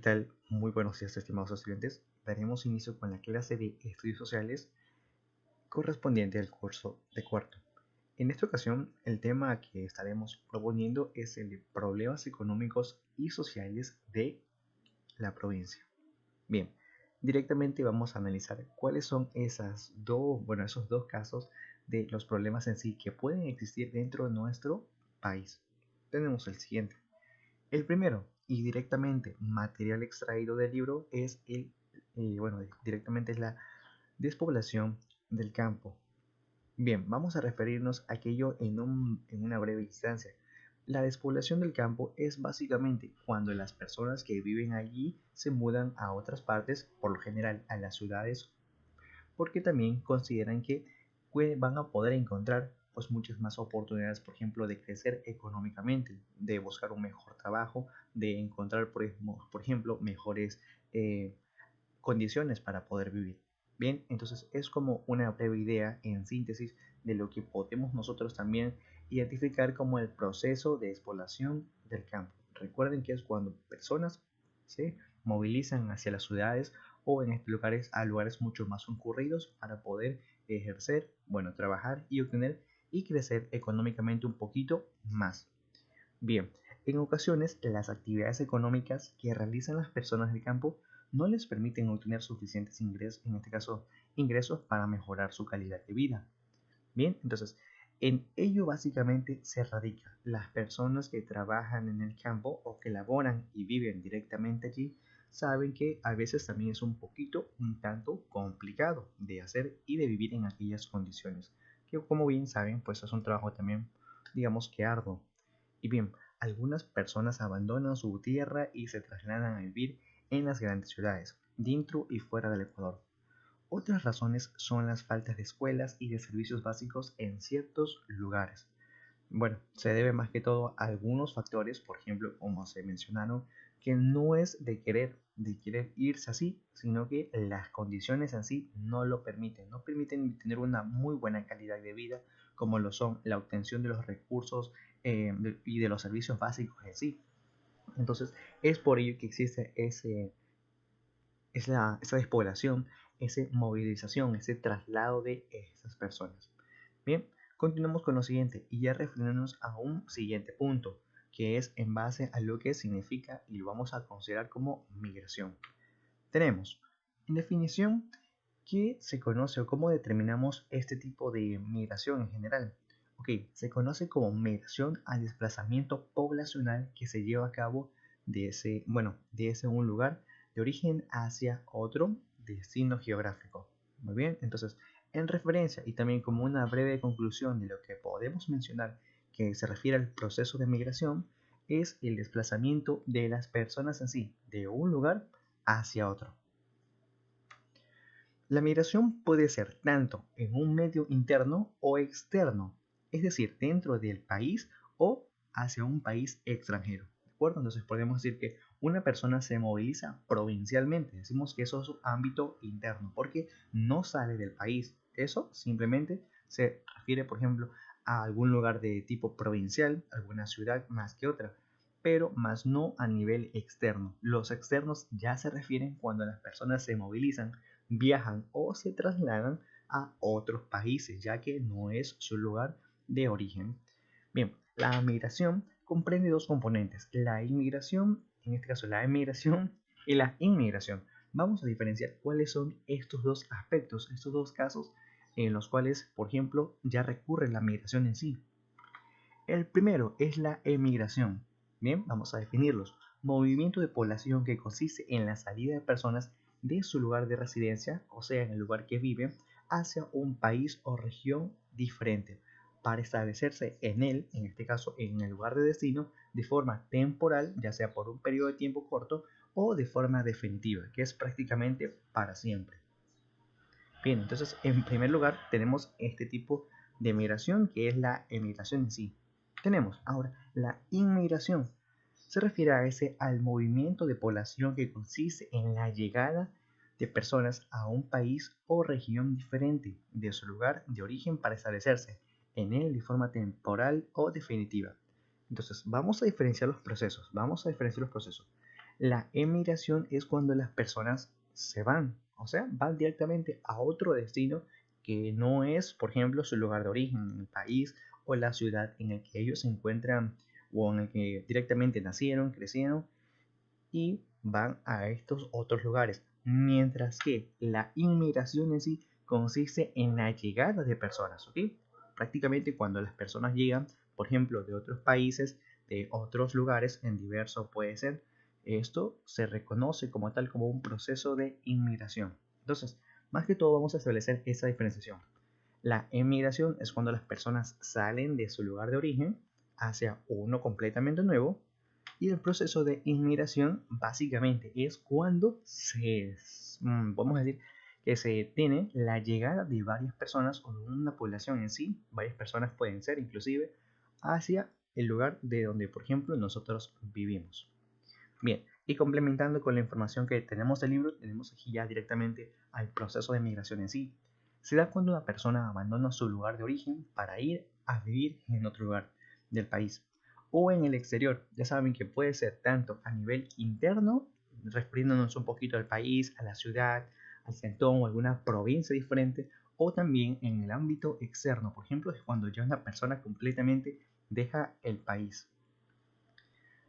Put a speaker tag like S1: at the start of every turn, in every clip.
S1: ¿Qué tal? Muy buenos días, estimados estudiantes. Daremos inicio con la clase de Estudios Sociales correspondiente al curso de cuarto. En esta ocasión, el tema que estaremos proponiendo es el de problemas económicos y sociales de la provincia. Bien, directamente vamos a analizar cuáles son esos dos casos de los problemas en sí que pueden existir dentro de nuestro país. Tenemos el siguiente. El primero, y directamente material extraído del libro, es directamente es la despoblación del campo. Bien, vamos a referirnos a aquello en una breve instancia. La despoblación del campo es básicamente cuando las personas que viven allí se mudan a otras partes, por lo general a las ciudades, porque también consideran que van a poder encontrar pues muchas más oportunidades, por ejemplo, de crecer económicamente, de buscar un mejor trabajo, de encontrar, por ejemplo, mejores eh, condiciones para poder vivir. Bien, entonces es como una breve idea en síntesis de lo que podemos nosotros también identificar como el proceso de despoblación del campo. Recuerden que es cuando personas se movilizan hacia las ciudades o en estos lugares a lugares mucho más concurridos para poder ejercer, bueno, trabajar y obtener y crecer económicamente un poquito más. Bien, en ocasiones las actividades económicas que realizan las personas del campo no les permiten obtener suficientes ingresos, en este caso ingresos para mejorar su calidad de vida. Bien, entonces en ello básicamente se radica. Las personas que trabajan en el campo o que laboran y viven directamente allí saben que a veces también es un tanto complicado de hacer y de vivir en aquellas condiciones. Que como bien saben, pues es un trabajo también, digamos que arduo. Y bien, algunas personas abandonan su tierra y se trasladan a vivir en las grandes ciudades, dentro y fuera del Ecuador. Otras razones son las faltas de escuelas y de servicios básicos en ciertos lugares. Bueno, se debe más que todo a algunos factores, por ejemplo, como se mencionaron, que no es de querer irse así, sino que las condiciones en sí no lo permiten, no permiten tener una muy buena calidad de vida, como lo son la obtención de los recursos y de los servicios básicos en sí. Entonces, es por ello que existe esa despoblación, esa movilización, ese traslado de estas personas. Bien, continuamos con lo siguiente y ya refiriéndonos a un siguiente punto, que es en base a lo que significa y lo vamos a considerar como migración. Tenemos, en definición, ¿qué se conoce o cómo determinamos este tipo de migración en general? Ok, se conoce como migración al desplazamiento poblacional que se lleva a cabo de ese un lugar de origen hacia otro destino geográfico. Muy bien, entonces, en referencia y también como una breve conclusión de lo que podemos mencionar que se refiere al proceso de migración, es el desplazamiento de las personas en sí, de un lugar hacia otro. La migración puede ser tanto en un medio interno o externo, es decir, dentro del país o hacia un país extranjero. ¿De acuerdo? Entonces podemos decir que una persona se moviliza provincialmente. Decimos que eso es un ámbito interno porque no sale del país. Eso simplemente se refiere, por ejemplo, a algún lugar de tipo provincial, alguna ciudad más que otra, pero más no a nivel externo. Los externos ya se refieren cuando las personas se movilizan, viajan o se trasladan a otros países, ya que no es su lugar de origen. Bien, la migración comprende dos componentes, la inmigración, en este caso la emigración y la inmigración. Vamos a diferenciar cuáles son estos dos aspectos, estos dos casos en los cuales, por ejemplo, ya recurre la migración en sí. El primero es la emigración. Bien, vamos a definirlos. Movimiento de población que consiste en la salida de personas de su lugar de residencia, o sea, en el lugar que viven, hacia un país o región diferente, para establecerse en él, en este caso en el lugar de destino, de forma temporal, ya sea por un periodo de tiempo corto o de forma definitiva, que es prácticamente para siempre. Bien, entonces en primer lugar tenemos este tipo de migración que es la emigración en sí. Tenemos ahora la inmigración. Se refiere al movimiento de población que consiste en la llegada de personas a un país o región diferente de su lugar de origen para establecerse en él de forma temporal o definitiva. Entonces, vamos a diferenciar los procesos. La emigración es cuando las personas se van, o sea, van directamente a otro destino que no es, por ejemplo, su lugar de origen, el país o la ciudad en el que ellos se encuentran o en el que directamente nacieron, crecieron y van a estos otros lugares. Mientras que la inmigración en sí consiste en la llegada de personas, ¿ok? Prácticamente cuando las personas llegan, por ejemplo, de otros países, de otros lugares, en diverso puede ser, esto se reconoce como tal como un proceso de inmigración. Entonces, más que todo vamos a establecer esa diferenciación. La emigración es cuando las personas salen de su lugar de origen hacia uno completamente nuevo y el proceso de inmigración básicamente es cuando vamos a decir, que se tiene la llegada de varias personas o de una población en sí, varias personas pueden ser inclusive, hacia el lugar de donde, por ejemplo, nosotros vivimos. Bien, y complementando con la información que tenemos del libro, tenemos aquí ya directamente al proceso de migración en sí. Se da cuando una persona abandona su lugar de origen para ir a vivir en otro lugar del país o en el exterior. Ya saben que puede ser tanto a nivel interno, refiriéndonos un poquito al país, a la ciudad, al cantón o alguna provincia diferente, o también en el ámbito externo. Por ejemplo, es cuando ya una persona completamente deja el país.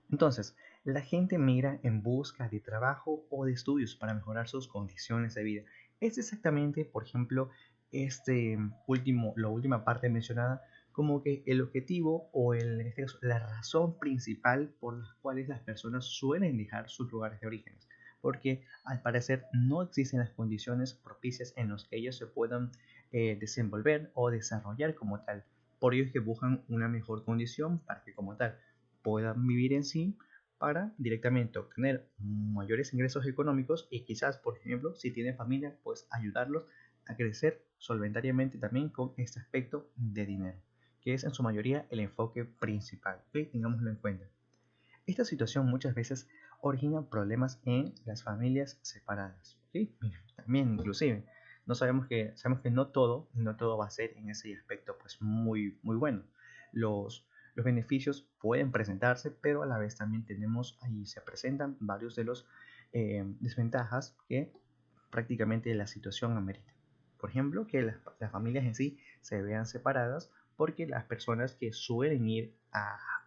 S1: Entonces, la gente migra en busca de trabajo o de estudios para mejorar sus condiciones de vida. Es exactamente, por ejemplo, la última parte mencionada, como que el objetivo o en este caso, la razón principal por las cuales las personas suelen dejar sus lugares de origen. Porque al parecer no existen las condiciones propicias en las que ellos se puedan desenvolver o desarrollar como tal. Por ello es que buscan una mejor condición para que como tal puedan vivir en sí para directamente obtener mayores ingresos económicos y quizás, por ejemplo, si tienen familia, pues ayudarlos a crecer solventariamente también con este aspecto de dinero, que es en su mayoría el enfoque principal. ¿Ok? Tengámoslo en cuenta. Esta situación muchas veces origina problemas en las familias separadas. ¿Sí? También inclusive, sabemos que no todo va a ser en ese aspecto pues muy bueno. Los beneficios pueden presentarse, pero a la vez también tenemos ahí se presentan varios de los desventajas que prácticamente la situación amerita. Por ejemplo, que las familias en sí se vean separadas porque las personas que suelen ir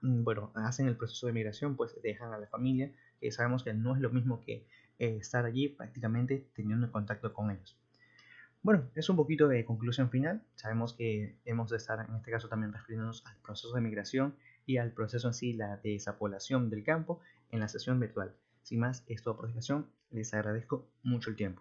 S1: bueno, hacen el proceso de migración, pues dejan a la familia, que sabemos que no es lo mismo que estar allí prácticamente teniendo contacto con ellos. Bueno, es un poquito de conclusión final. Sabemos que hemos de estar en este caso también refiriéndonos al proceso de migración y al proceso en sí, la despoblación del campo en la sesión virtual. Sin más, es toda por esta ocasión. Les agradezco mucho el tiempo.